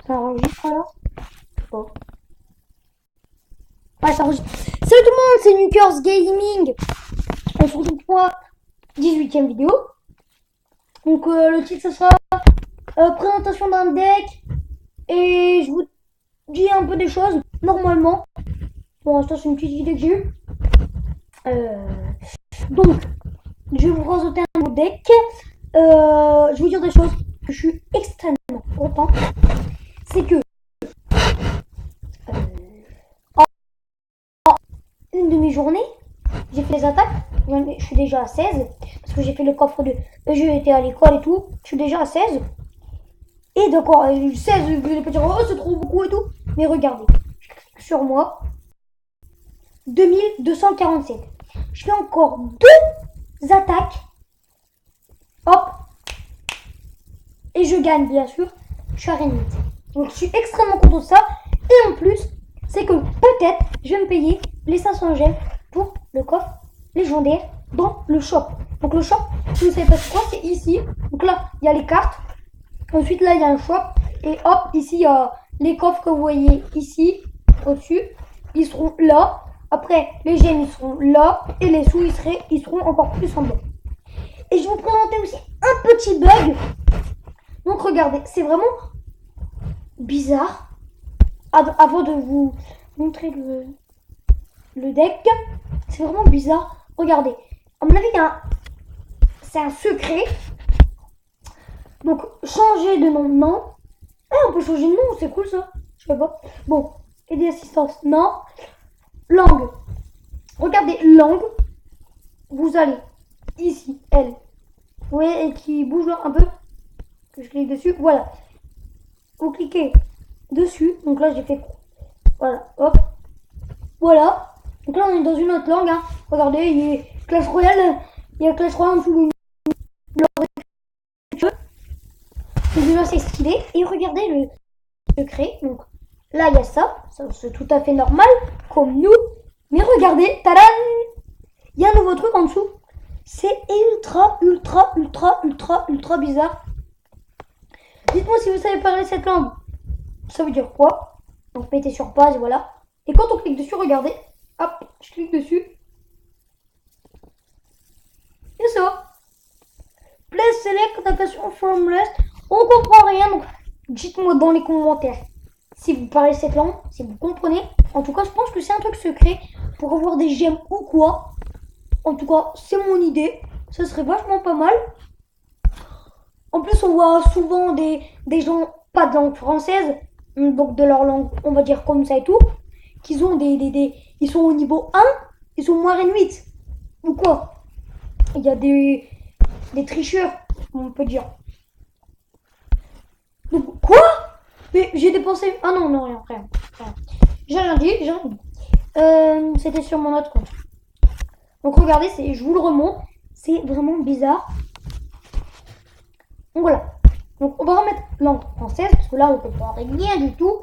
Ça enregistre alors? Je sais pas. Ouais, ça enregistre. Salut tout le monde, c'est Nukers Gaming. On se retrouve pour la 18e vidéo. Donc le titre ce sera présentation d'un deck. Et je vous dis un peu des choses. Normalement. Pour l'instant c'est une petite idée que j'ai eue. Donc, je vais vous présenter un nouveau deck. Je vais vous dire des choses que je suis extrêmement content. C'est que une demi-journée, j'ai fait les attaques. Je suis déjà à 16. Parce que j'ai fait le coffre de. J'ai été à l'école et tout. Je suis déjà à 16. Et d'accord, 16, vous allez pas dire oh c'est trop beaucoup et tout. Mais regardez, sur moi, 2247. Je fais encore 2 attaques. Hop. Et je gagne bien sûr. Je suis à Rennes. Donc je suis extrêmement content de ça. Et en plus, c'est que peut-être je vais me payer les 500 gemmes pour le coffre légendaire dans le shop. Donc le shop, si vous savez pas c'est quoi, c'est ici. Donc là, il y a les cartes. Ensuite là, il y a un shop. Et hop, ici, il y a les coffres que vous voyez ici, au-dessus. Ils seront là. Après, les gemmes, ils seront là. Et les sous, ils seront encore plus en bas. Et je vais vous présenter aussi un petit bug. Donc regardez, c'est vraiment bizarre. Avant de vous montrer le deck, c'est vraiment bizarre. Regardez, à mon avis, c'est un secret. Donc changer de nom, non. Ah, on peut changer de nom, c'est cool ça. Je sais pas. Bon, aider assistance, non. Langue. Regardez, langue. Vous allez ici, elle. Vous voyez, et qui bouge un peu. Que je clique dessus, voilà. Vous cliquez dessus. Donc là, j'ai fait. Voilà, hop. Voilà. Donc là, on est dans une autre langue. Hein. Regardez, il y a Clash Royale. Il y a Clash Royale en dessous du jeu. Donc c'est stylé. Et regardez le secret. Donc là, il y a ça. Ça c'est tout à fait normal. Comme nous. Mais regardez. Tadam! Il y a un nouveau truc en dessous. C'est ultra bizarre. Dites-moi si vous savez parler cette langue. Ça veut dire quoi? Donc mettez sur pause, voilà. Et quand on clique dessus, regardez. Hop, je clique dessus. Et ça. Place select notation from list. On comprend rien, donc dites-moi dans les commentaires si vous parlez cette langue, si vous comprenez. En tout cas, je pense que c'est un truc secret pour avoir des gemmes ou quoi. En tout cas, c'est mon idée. Ça serait vachement pas mal. En plus, on voit souvent des gens pas de langue française, donc de leur langue, on va dire comme ça et tout, qu'ils ont ils sont au niveau 1, ils sont moins 8. Ou quoi? Il y a des tricheurs, on peut dire. Donc, quoi? Mais j'ai dépensé. Ah non, non, rien. J'ai rien dit. C'était sur mon autre compte. Donc, regardez, je vous le remonte. C'est vraiment bizarre. Donc, voilà. Donc, on va remettre langue française, parce que là, on peut pas rien du tout.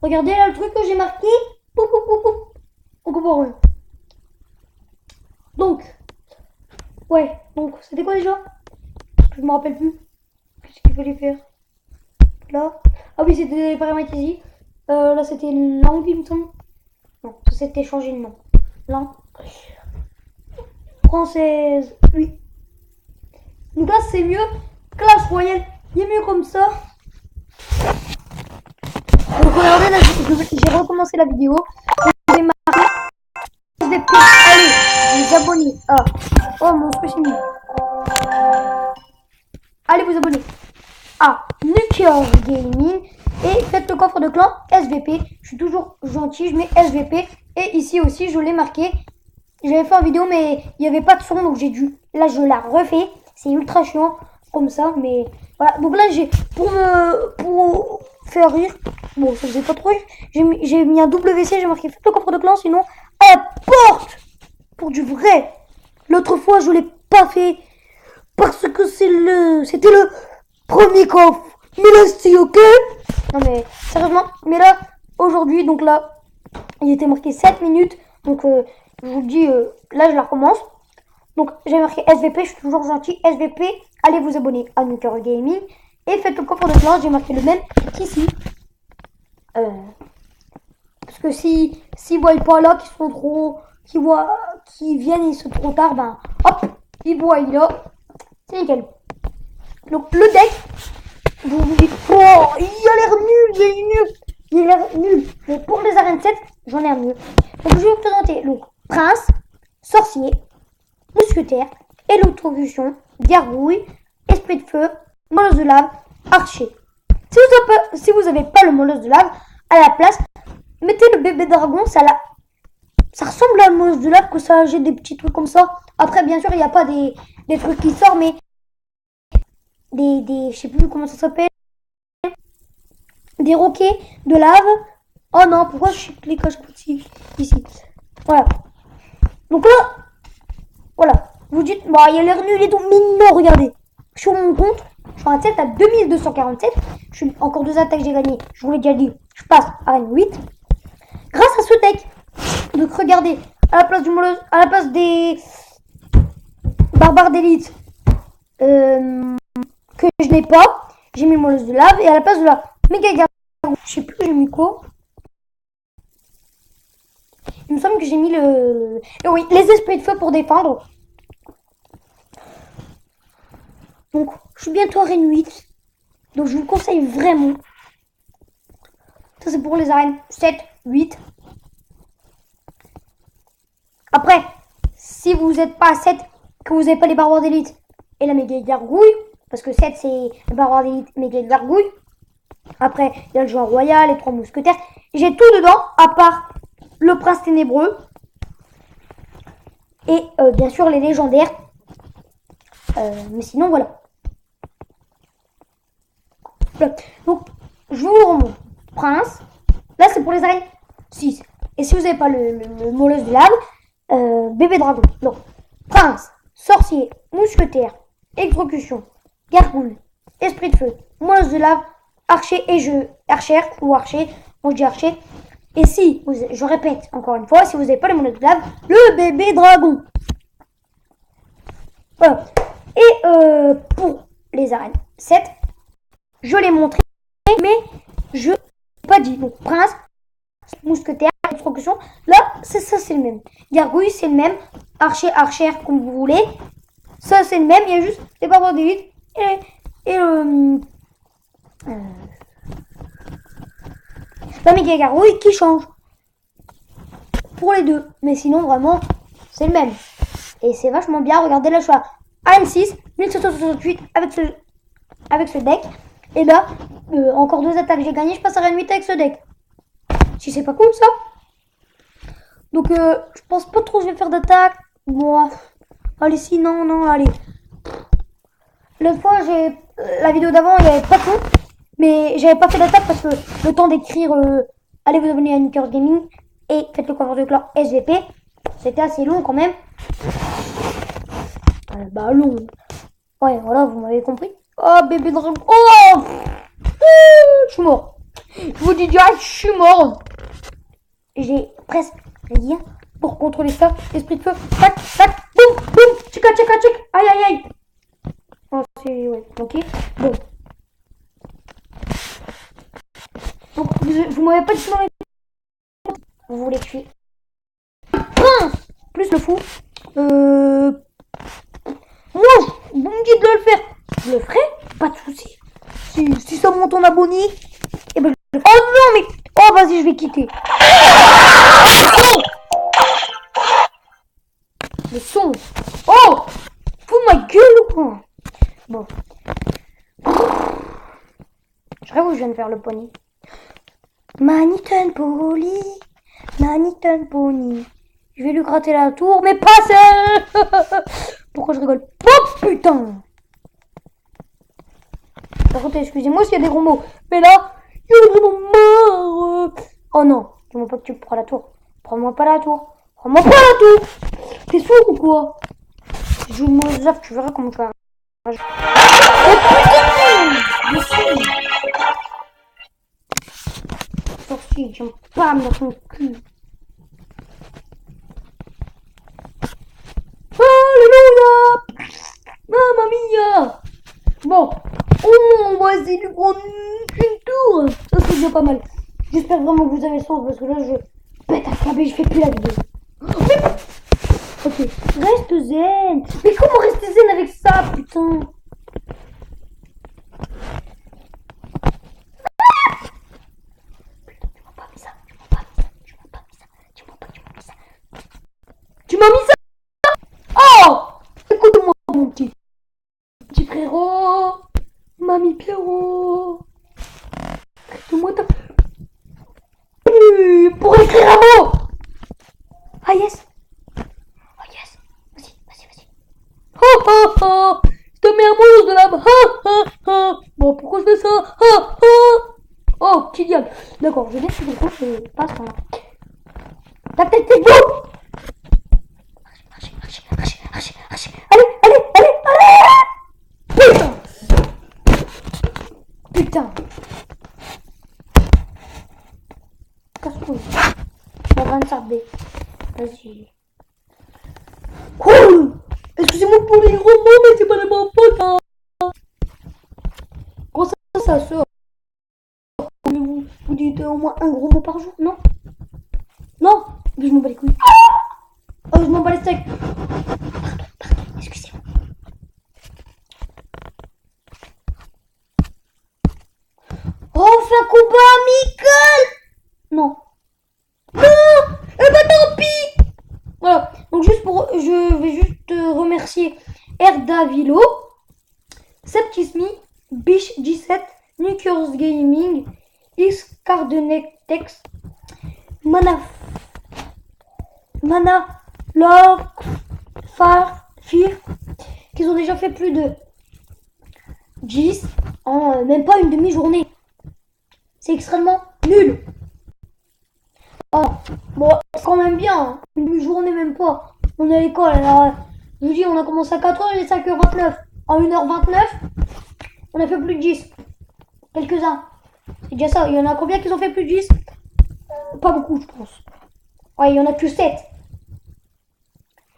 Regardez là le truc que j'ai marqué. On comprend rien. Donc, ouais. Donc, c'était quoi déjà? Je me rappelle plus. Qu'est-ce qu'il fallait faire? Là. Ah oui, c'était les paramètres ici. Là, c'était langue, il me semble. Non, ça c'était changé de nom. Langue française. Oui. Donc là, c'est mieux. Clash Royale. Il est mieux comme ça. Donc regardez, là, j'ai recommencé la vidéo. Je vais marquer. Allez, vous abonner. Ah. Oh, mon spécimen. Allez vous abonner à Nukers Gaming et faites le coffre de clan SVP. Je suis toujours gentil, je mets SVP. Et ici aussi, je l'ai marqué. J'avais fait une vidéo, mais il n'y avait pas de son, donc j'ai dû. Là, je la refais. C'est ultra chiant comme ça, mais voilà. Donc là, j'ai pour faire rire. Bon, ça faisait pas trop rire. J'ai mis un WC, j'ai marqué faites le coffre de clan, sinon apporte pour du vrai. L'autre fois, je l'ai pas fait parce que c'était le premier coffre. Mais là, c'est ok. Non mais sérieusement, mais là aujourd'hui, donc là, il était marqué 7 minutes. Donc je vous dis, là je la recommence. Donc j'ai marqué SVP, je suis toujours gentil. SVP, allez vous abonner à Nukers Gaming. Et faites le coffre de classe, j'ai marqué le même qu'ici. Parce que si ne voient pas là, qu'ils sont trop, qui viennent, ils sont trop tard, ben hop, ils voient là, c'est nickel. Donc le deck, vous vous dites, oh, il a l'air nul, il a l'air nul. Mais pour les arènes 7, j'en ai un mieux. Donc je vais vous présenter donc prince, sorcier, mousquetaire, électrocution, gargouille, esprit de feu, molosse de lave, archer. Si vous avez pas le molosse de lave, à la place, mettez le bébé dragon, ça ressemble à la molosse de lave, que ça j'ai des petits trucs comme ça. Après, bien sûr, il n'y a pas des trucs qui sortent, mais je sais plus comment ça s'appelle, des roquets de lave. Oh non, pourquoi je clique ici? Voilà. Donc là, voilà. Vous dites, bah, il a l'air nul et tout. Mais non, regardez. Sur mon compte, je suis en tête à 2247. Je suis encore 2 attaques, j'ai gagné. Je vous l'ai déjà dit. Je passe à arène 8. Grâce à ce deck. Donc regardez, à la place des barbares d'élite que je n'ai pas, j'ai mis le molosse de lave. Et à la place de la méga gargouille, je sais plus, j'ai mis quoi. Il me semble que j'ai mis oui, les esprits de feu pour défendre. Donc, je suis bientôt à arène 8. Donc, je vous conseille vraiment. Ça, c'est pour les arènes 7, 8. Après, si vous n'êtes pas à 7, que vous n'avez pas les barbares d'élite et la méga gargouille, parce que 7, c'est les barbares d'élite, méga gargouille. Après, il y a le joueur royal, les 3 mousquetaires. J'ai tout dedans, à part le prince ténébreux. Et bien sûr, les légendaires. Mais sinon, voilà. Donc, je vous remonte. Prince. Là, c'est pour les arènes 6. Et si vous n'avez pas le molosse de lave, bébé dragon. Donc, prince, sorcier, mousquetaire, exécution, gargouille, esprit de feu, molosse de lave, archer et archer ou archer. Moi, je dis archer. Et si, je répète encore une fois, si vous n'avez pas le molosse de lave, le bébé dragon. Voilà. Et pour les arènes 7, je l'ai montré, mais je n'ai pas dit. Donc, prince, mousquetaire, exécution. Là, c'est le même. Gargouille, c'est le même. Archer, comme vous voulez. Ça, c'est le même. Il y a juste les barbares d'élite et la méga gargouille qui change. Pour les deux. Mais sinon, vraiment, c'est le même. Et c'est vachement bien. Regardez là, je suis à arène 6, 1768 avec ce deck. Et là, encore 2 attaques, j'ai gagné, je passe à arène 8 avec ce deck. Si c'est pas cool ça. Donc je pense pas trop que je vais faire d'attaque. Bon, allez, si, non, allez. L'autre fois, la vidéo d'avant, il n'y avait pas tout. Mais j'avais pas fait d'attaque parce que le temps d'écrire allez vous abonner à Nickers Gaming et faites le cover de clan SVP. C'était assez long quand même. Bah long. Ouais, voilà, vous m'avez compris. Oh, bébé dragon. Oh, je suis mort. Je vous dis direct, je suis mort. J'ai presque rien pour contrôler ça. Esprit de feu. Tac, tac, boum, boum. Tchica. Aïe. Oh, c'est... Ouais, ok. Bon. Donc, vous m'avez pas dit dans les... Vous voulez tuer. Plus le fou. Moi, vous me dites de le faire. Je le ferai, pas de soucis. Si ça monte en abonné, et ben je le ferai. Oh non, mais... Oh, vas-y, je vais quitter. Le son. Oh, fous ma gueule ou quoi? Bon. Je rêve où je viens de faire le pony. Maniton Pony. Je vais lui gratter la tour, mais pas ça. Pourquoi je rigole? Oh putain. Par contre, excusez-moi s'il y a des gros mots. Mais là, il y a vraiment marre. Oh non, dis-moi pas que tu prends la tour. Prends-moi pas la tour. T'es sourd ou quoi? Si je joue le Mozart, tu verras comment tu vas. Oh putain! Sorcier, j'aime pas dans ton cul. Alléluia! Mamma mia! Bon, Oh, bah c'est du grand tour. Ça c'est déjà pas mal. J'espère vraiment que vous avez le sens parce que là je pète un câble et je fais plus la vidéo. Ok, reste zen. Mais comment rester zen avec ça, putain? Tu m'as mis ça. Oh, écoute-moi, mon petit frérot. Mamie Pierrot. Écoute-moi ta... Pour écrire un mot. Ah yes. Oh yes. Vas-y. Oh oh oh. Je te mets un mot de la... Bon, pourquoi je fais ça? Oh, Kylian. D'accord, je viens de comprendre, je passe par là. Ta tête est beau. Allez. Putain. Casse-couille. On va s'arder. Vas-y. Cool. Excusez-moi pour les gros mots, mais c'est pas de ma faute. Hein. Comment ça sort? Vous dites au moins un gros mot par jour, non? Non? Mais je m'en bats les couilles. Oh, je m'en bats les steaks. Pardon, excusez-moi. Oh, on fait un combat amical. Non. Eh ben tant pis. Voilà. Donc je vais juste remercier Erda Vilo, Septismi, Bish 17, Nucleus Gaming, X Cardenetex, Mana Love, Fear, qui ont déjà fait plus de 10 en même pas une demi-journée. C'est extrêmement nul. Oh, bon, c'est quand même bien, hein. Une demi-journée même pas. On est à l'école, alors je vous dis, on a commencé à 4h, il est 5h29. En 1h29, on a fait plus de 10. Quelques-uns. C'est déjà ça. Il y en a combien qui ont fait plus de 10? Pas beaucoup, je pense. Ouais, il y en a que 7.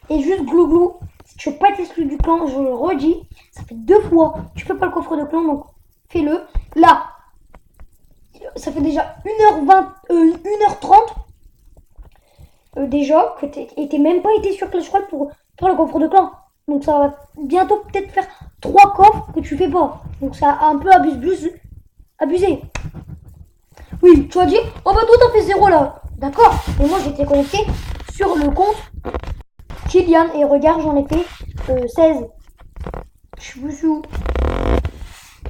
Et juste glou, si tu veux pas être exclu du clan, je le redis, ça fait 2 fois. Tu fais pas le coffre de clan, donc fais-le. Là, ça fait déjà 1h20, 1h30 déjà que t'es même pas été sur Clash Royale pour faire le coffre de clan. Donc ça va bientôt peut-être faire 3 coffres que tu fais pas. Donc ça a un peu abusé. Oui, tu as dit, oh bah toi t'as fait 0 là. D'accord. Et moi j'étais connecté sur le compte Kylian. Et regarde, j'en ai fait 16. Je suis où?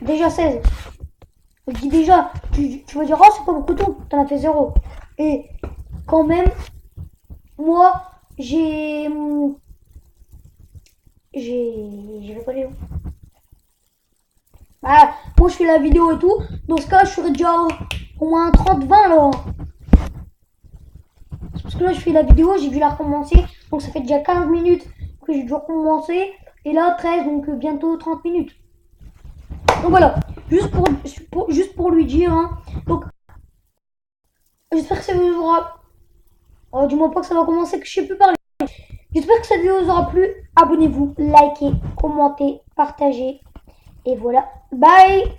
Déjà 16. Je dis déjà, tu vas dire, oh c'est pas beaucoup tout, t'en as fait 0. Et quand même, moi j'ai je vais pas aller où. Bah, moi je fais la vidéo et tout. Dans ce cas, je serais déjà au moins 30-20 là. Parce que là, je fais la vidéo, j'ai dû la recommencer. Donc ça fait déjà 15 minutes que j'ai dû recommencer. Et là, 13, donc bientôt 30 minutes. Donc voilà, juste pour lui dire. Hein. Donc, j'espère que ça vous aura... Oh, dis-moi pas que ça va commencer, que je sais plus parler. J'espère que cette vidéo vous aura plu. Abonnez-vous, likez, commentez, partagez. Et voilà, bye!